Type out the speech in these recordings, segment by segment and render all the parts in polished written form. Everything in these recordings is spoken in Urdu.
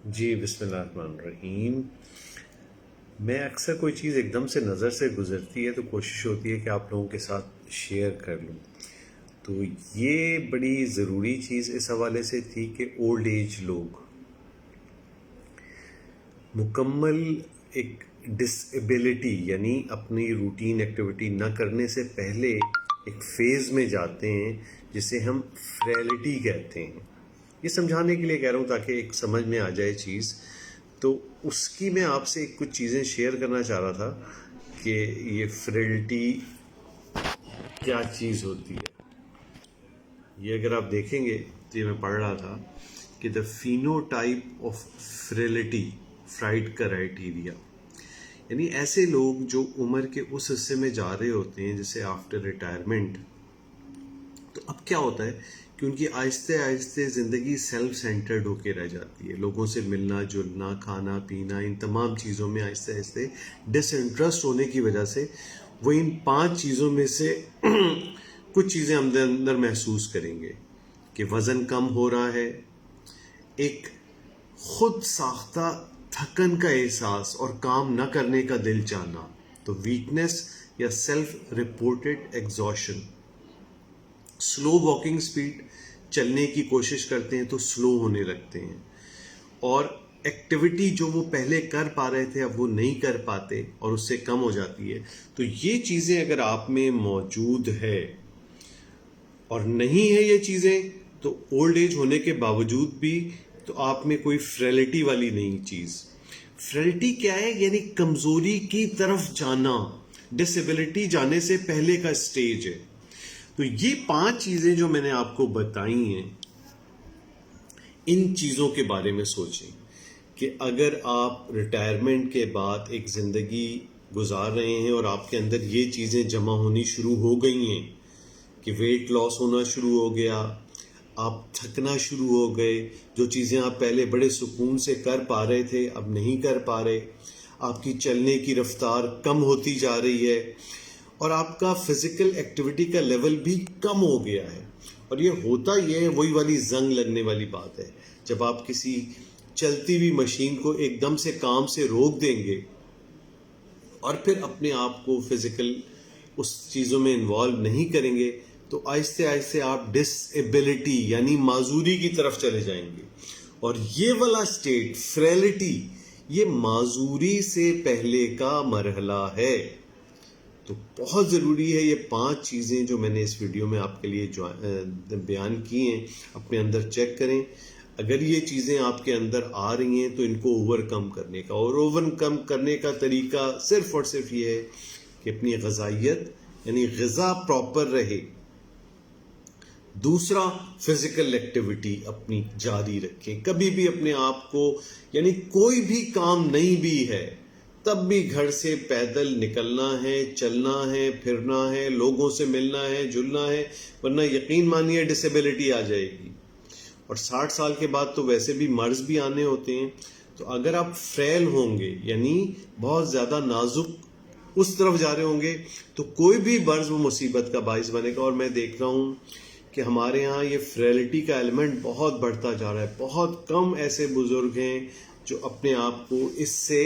جی بسم اللہ الرحمن الرحیم. میں اکثر کوئی چیز ایک دم سے نظر سے گزرتی ہے تو کوشش ہوتی ہے کہ آپ لوگوں کے ساتھ شیئر کر لوں. تو یہ بڑی ضروری چیز اس حوالے سے تھی کہ اولڈ ایج لوگ مکمل ایک ڈس ایبلٹی یعنی اپنی روٹین ایکٹیویٹی نہ کرنے سے پہلے ایک فیز میں جاتے ہیں جسے ہم فریلٹی کہتے ہیں. یہ سمجھانے کے لیے کہہ رہا ہوں تاکہ ایک سمجھ میں آ جائے چیز. تو اس کی میں آپ سے کچھ چیزیں شیئر کرنا چاہ رہا تھا کہ یہ فریلٹی کیا چیز ہوتی ہے. یہ اگر آپ دیکھیں گے تو یہ میں پڑھ رہا تھا کہ the phenotype of frailty Fried criteria, یعنی ایسے لوگ جو عمر کے اس حصے میں جا رہے ہوتے ہیں جیسے آفٹر ریٹائرمنٹ. تو اب کیا ہوتا ہے کہ ان کی آہستہ آہستہ زندگی سیلف سینٹرڈ ہو کے رہ جاتی ہے. لوگوں سے ملنا جلنا کھانا پینا ان تمام چیزوں میں آہستہ آہستہ ڈس انٹرسٹ ہونے کی وجہ سے وہ ان 5 چیزوں میں سے کچھ چیزیں اندر محسوس کریں گے کہ وزن کم ہو رہا ہے، ایک خود ساختہ تھکن کا احساس اور کام نہ کرنے کا دل چاہنا، تو ویکنس یا سیلف رپورٹڈ ایگزاشن. سلو واکنگ سپیڈ، چلنے کی کوشش کرتے ہیں تو سلو ہونے لگتے ہیں، اور ایکٹیویٹی جو وہ پہلے کر پا رہے تھے اب وہ نہیں کر پاتے اور اس سے کم ہو جاتی ہے. تو یہ چیزیں اگر آپ میں موجود ہے اور نہیں ہے یہ چیزیں تو اولڈ ایج ہونے کے باوجود بھی تو آپ میں کوئی فریلٹی والی نہیں چیز. فریلٹی کیا ہے؟ یعنی کمزوری کی طرف جانا، ڈسیبلٹی جانے سے پہلے کا سٹیج ہے. تو یہ 5 چیزیں جو میں نے آپ کو بتائی ہیں، ان چیزوں کے بارے میں سوچیں کہ اگر آپ ریٹائرمنٹ کے بعد ایک زندگی گزار رہے ہیں اور آپ کے اندر یہ چیزیں جمع ہونی شروع ہو گئی ہیں کہ ویٹ لاس ہونا شروع ہو گیا، آپ تھکنا شروع ہو گئے، جو چیزیں آپ پہلے بڑے سکون سے کر پا رہے تھے اب نہیں کر پا رہے، آپ کی چلنے کی رفتار کم ہوتی جا رہی ہے، اور آپ کا فزیکل ایکٹیویٹی کا لیول بھی کم ہو گیا ہے. اور یہ ہوتا یہ ہے، وہی والی زنگ لگنے والی بات ہے. جب آپ کسی چلتی ہوئی مشین کو ایک دم سے کام سے روک دیں گے اور پھر اپنے آپ کو فزیکل اس چیزوں میں انوالو نہیں کریں گے تو آہستہ آہستہ آپ ڈس ایبلٹی یعنی معذوری کی طرف چلے جائیں گے. اور یہ والا سٹیٹ فریلٹی یہ معذوری سے پہلے کا مرحلہ ہے. تو بہت ضروری ہے یہ 5 چیزیں جو میں نے اس ویڈیو میں آپ کے لیے بیان کی ہیں اپنے اندر چیک کریں. اگر یہ چیزیں آپ کے اندر آ رہی ہیں تو ان کو اوور کم کرنے کا، اور اوور کم کرنے کا طریقہ صرف اور صرف یہ ہے کہ اپنی غذائیت یعنی غذا پراپر رہے. دوسرا، فزیکل ایکٹیویٹی اپنی جاری رکھیں. کبھی بھی اپنے آپ کو یعنی کوئی بھی کام نہیں بھی ہے تب بھی گھر سے پیدل نکلنا ہے، چلنا ہے، پھرنا ہے، لوگوں سے ملنا ہے، جلنا ہے، ورنہ یقین مانیے ڈسیبلٹی آ جائے گی. اور 60 سال کے بعد تو ویسے بھی مرض بھی آنے ہوتے ہیں. تو اگر آپ فریل ہوں گے یعنی بہت زیادہ نازک اس طرف جا رہے ہوں گے تو کوئی بھی مرض وہ مصیبت کا باعث بنے گا. اور میں دیکھ رہا ہوں کہ ہمارے ہاں یہ فریلٹی کا ایلیمنٹ بہت بڑھتا جا رہا ہے. بہت کم ایسے بزرگ ہیں جو اپنے آپ کو اس سے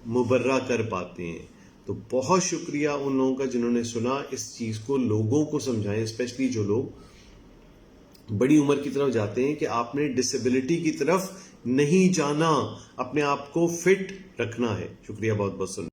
مبرہ کر پاتے ہیں. تو بہت شکریہ ان لوگوں کا جنہوں نے سنا. اس چیز کو لوگوں کو سمجھائیں، اسپیشلی جو لوگ بڑی عمر کی طرف جاتے ہیں کہ آپ نے ڈسیبلٹی کی طرف نہیں جانا، اپنے آپ کو فٹ رکھنا ہے. شکریہ بہت بہت.